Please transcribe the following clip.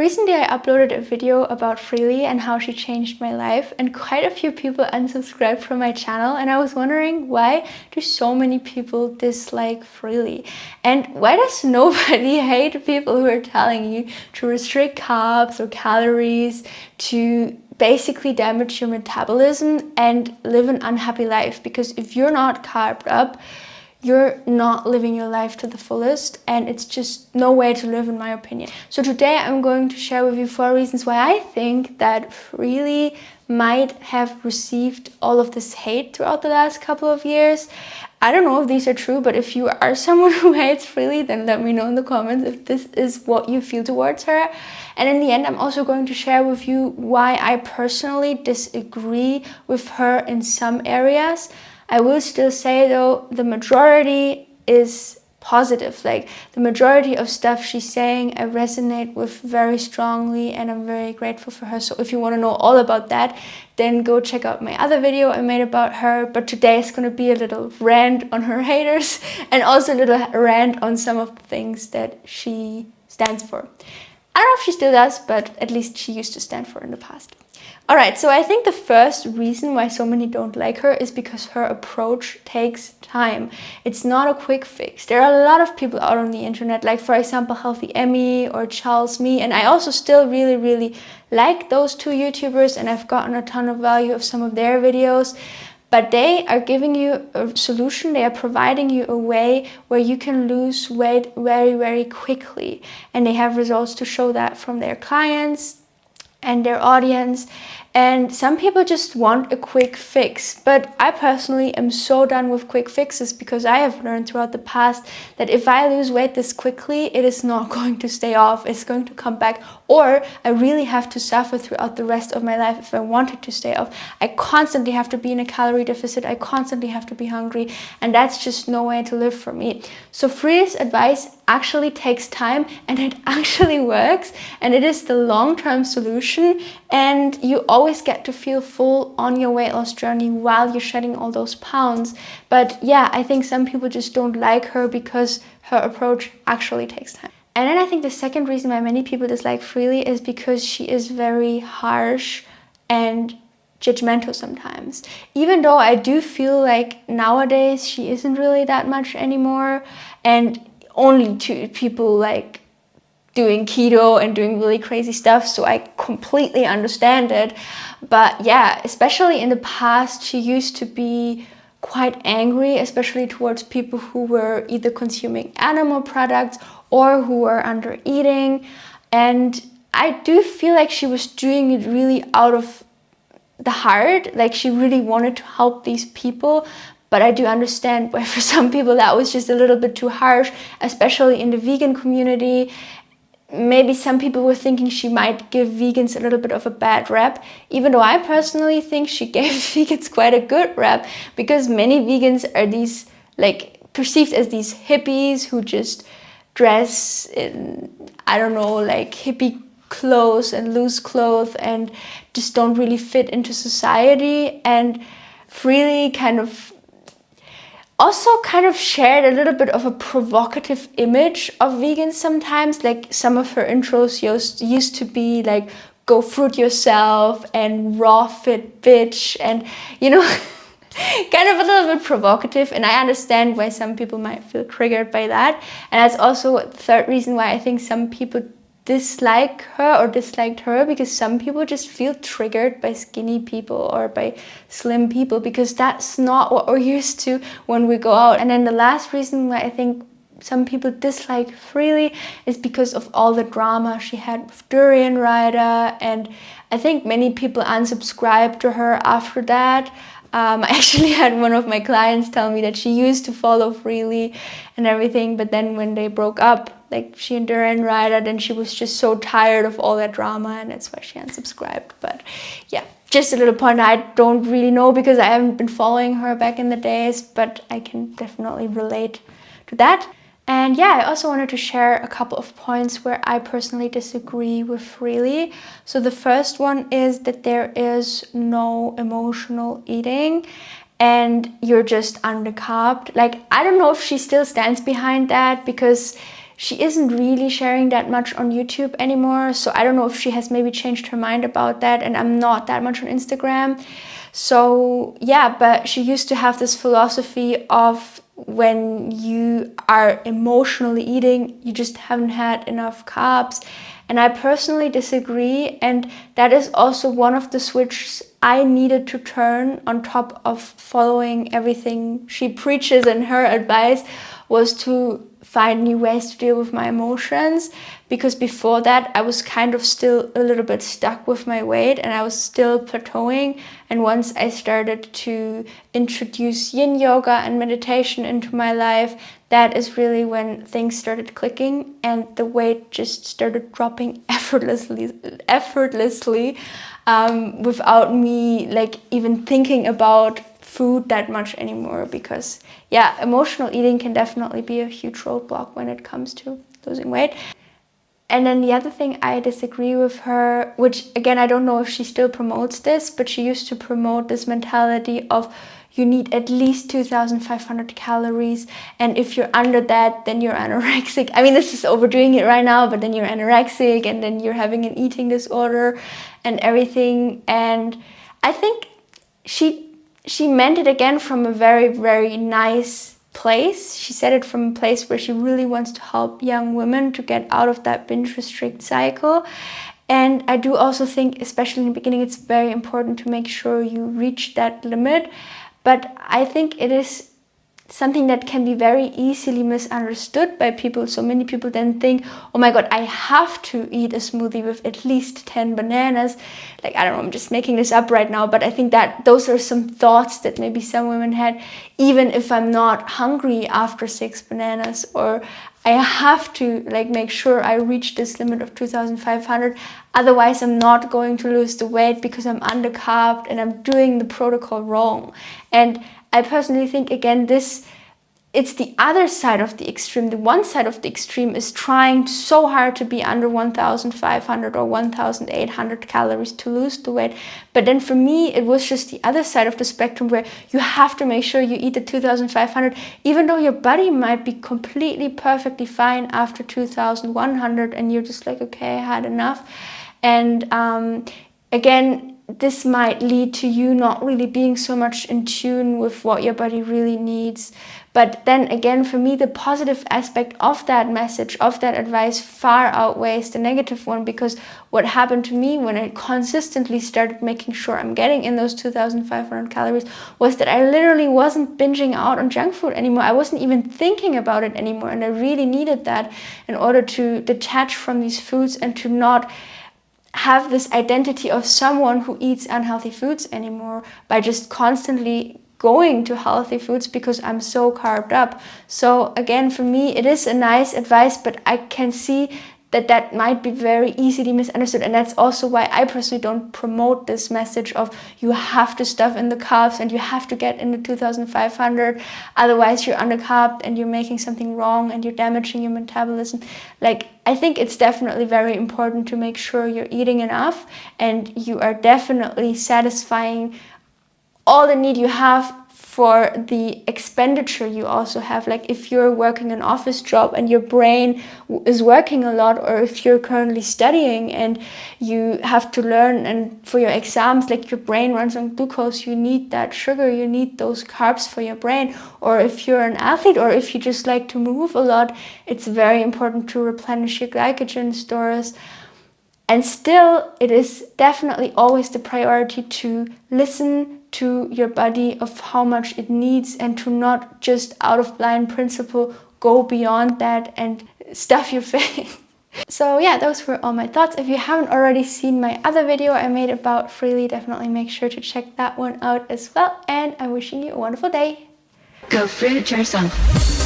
Recently, I uploaded a video about Freelee and how she changed my life, and quite a few people unsubscribed from my channel, and I was wondering, why do so many people dislike Freelee? And why does nobody hate people who are telling you to restrict carbs or calories, to basically damage your metabolism and live an unhappy life? Because if you're not carved up, you're not living your life to the fullest, and it's just no way to live, in my opinion. So today I'm going to share with you 4 reasons why I think that Freelee might have received all of this hate throughout the last couple of years. I don't know if these are true, but if you are someone who hates Freelee, then let me know in the comments if this is what you feel towards her. And in the end, I'm also going to share with you why I personally disagree with her in some areas. I will still say though, the majority is positive. Like, the majority of stuff she's saying I resonate with very strongly, and I'm very grateful for her. So if you want to know all about that, then go check out my other video I made about her. But today is going to be a little rant on her haters, and also a little rant on some of the things that she stands for. I don't know if she still does, but at least she used to stand for in the past. Alright, so I think the first reason why so many don't like her is because her approach takes time. It's not a quick fix. There are a lot of people out on the internet, like for example Healthy Emmy or Charles Me, and I also still really like those 2 YouTubers, and I've gotten a ton of value of some of their videos. But they are giving you a solution, they are providing you a way where you can lose weight very quickly. And they have results to show that from their clients and their audience. And some people just want a quick fix, but I personally am so done with quick fixes, because I have learned throughout the past that if I lose weight this quickly, it is not going to stay off, it's going to come back, or I really have to suffer throughout the rest of my life if I want it to stay off. I constantly have to be in a calorie deficit, I constantly have to be hungry, and that's just no way to live for me. So Freelee's advice actually takes time, and it actually works, and it is the long-term solution, and you always get to feel full on your weight loss journey while you're shedding all those pounds. But yeah, I think some people just don't like her because her approach actually takes time. And then I think the second reason why many people dislike Freelee is because she is very harsh and judgmental sometimes. Even though I do feel like nowadays she isn't really that much anymore, and only to people like doing keto and doing really crazy stuff, so I completely understand it. But yeah, especially in the past, she used to be quite angry, especially towards people who were either consuming animal products or who were under eating. And I do feel like she was doing it really out of the heart, like she really wanted to help these people. But I do understand why for some people that was just a little bit too harsh, especially in the vegan community. Maybe some people were thinking she might give vegans a little bit of a bad rap, even though I personally think she gave vegans quite a good rap, because many vegans are these, like, perceived as these hippies who just dress in, I don't know, like hippie clothes and loose clothes and just don't really fit into society. And Freelee kind of shared a little bit of a provocative image of vegans sometimes. Like, some of her intros used to be like, go fruit yourself and raw fit bitch, and you know, kind of a little bit provocative. And I understand why some people might feel triggered by that. And that's also a third reason why I think some people dislike her or disliked her, because some people just feel triggered by skinny people or by slim people, because that's not what we're used to when we go out. And then the last reason why I think some people dislike Freelee is because of all the drama she had with Durian Rider, and I think many people unsubscribed to her after that. I actually had one of my clients tell me that she used to follow Freelee and everything, but then when they broke up, like she and Durian Rider, then she was just so tired of all that drama, and that's why she unsubscribed. But yeah, just a little point. I don't really know because I haven't been following her back in the days, but I can definitely relate to that. And yeah, I also wanted to share a couple of points where I personally disagree with Freelee. So the first one is that there is no emotional eating and you're just undercarved. Like, I don't know if she still stands behind that, because she isn't really sharing that much on YouTube anymore. So I don't know if she has maybe changed her mind about that, and I'm not that much on Instagram. So yeah, but she used to have this philosophy of when you are emotionally eating, you just haven't had enough carbs. And I personally disagree, and that is also one of the switches I needed to turn on top of following everything she preaches, and her advice was to find new ways to deal with my emotions, because before that I was kind of still a little bit stuck with my weight and I was still plateauing. And once I started to introduce yin yoga and meditation into my life, that is really when things started clicking and the weight just started dropping effortlessly without me like even thinking about food that much anymore. Because yeah, emotional eating can definitely be a huge roadblock when it comes to losing weight. And then the other thing I disagree with her, which again, I don't know if she still promotes this, but she used to promote this mentality of you need at least 2,500 calories. And if you're under that, then you're anorexic. I mean, this is overdoing it right now, but then you're anorexic and then you're having an eating disorder and everything. And I think she meant it again from a very, very nice place. She said it from a place where she really wants to help young women to get out of that binge restrict cycle. And I do also think, especially in the beginning, it's very important to make sure you reach that limit. But I think it is something that can be very easily misunderstood by people. So many people then think, oh my god, I have to eat a smoothie with at least 10 bananas. Like, I don't know, I'm just making this up right now, but I think that those are some thoughts that maybe some women had, even if I'm not hungry after 6 bananas, or I have to like make sure I reach this limit of 2,500. Otherwise, I'm not going to lose the weight because I'm undercarbed and I'm doing the protocol wrong. And I personally think, again, it's the other side of the extreme. The one side of the extreme is trying so hard to be under 1,500 or 1,800 calories to lose the weight. But then for me, it was just the other side of the spectrum where you have to make sure you eat the 2,500, even though your body might be completely perfectly fine after 2,100 and you're just like, okay, I had enough. And again, this might lead to you not really being so much in tune with what your body really needs. But then again, for me, the positive aspect of that message, of that advice, far outweighs the negative one. Because what happened to me when I consistently started making sure I'm getting in those 2,500 calories was that I literally wasn't binging out on junk food anymore. I wasn't even thinking about it anymore. And I really needed that in order to detach from these foods and to not have this identity of someone who eats unhealthy foods anymore by just constantly going to healthy foods because I'm so carved up. So again, for me, it is a nice advice, but I can see that might be very easily misunderstood. And that's also why I personally don't promote this message of you have to stuff in the carbs and you have to get in the 2,500, otherwise you're undercarbed and you're making something wrong and you're damaging your metabolism. Like, I think it's definitely very important to make sure you're eating enough and you are definitely satisfying all the need you have for the expenditure you also have. Like, if you're working an office job and your brain is working a lot, or if you're currently studying and you have to learn and for your exams, like, your brain runs on glucose, you need that sugar, you need those carbs for your brain. Or if you're an athlete, or if you just like to move a lot, it's very important to replenish your glycogen stores. And still, it is definitely always the priority to listen to your body of how much it needs, and to not just out of blind principle go beyond that and stuff your face. So yeah, those were all my thoughts. If you haven't already seen my other video I made about Freelee, definitely make sure to check that one out as well. And I'm wishing you a wonderful day. Go fruit yourself.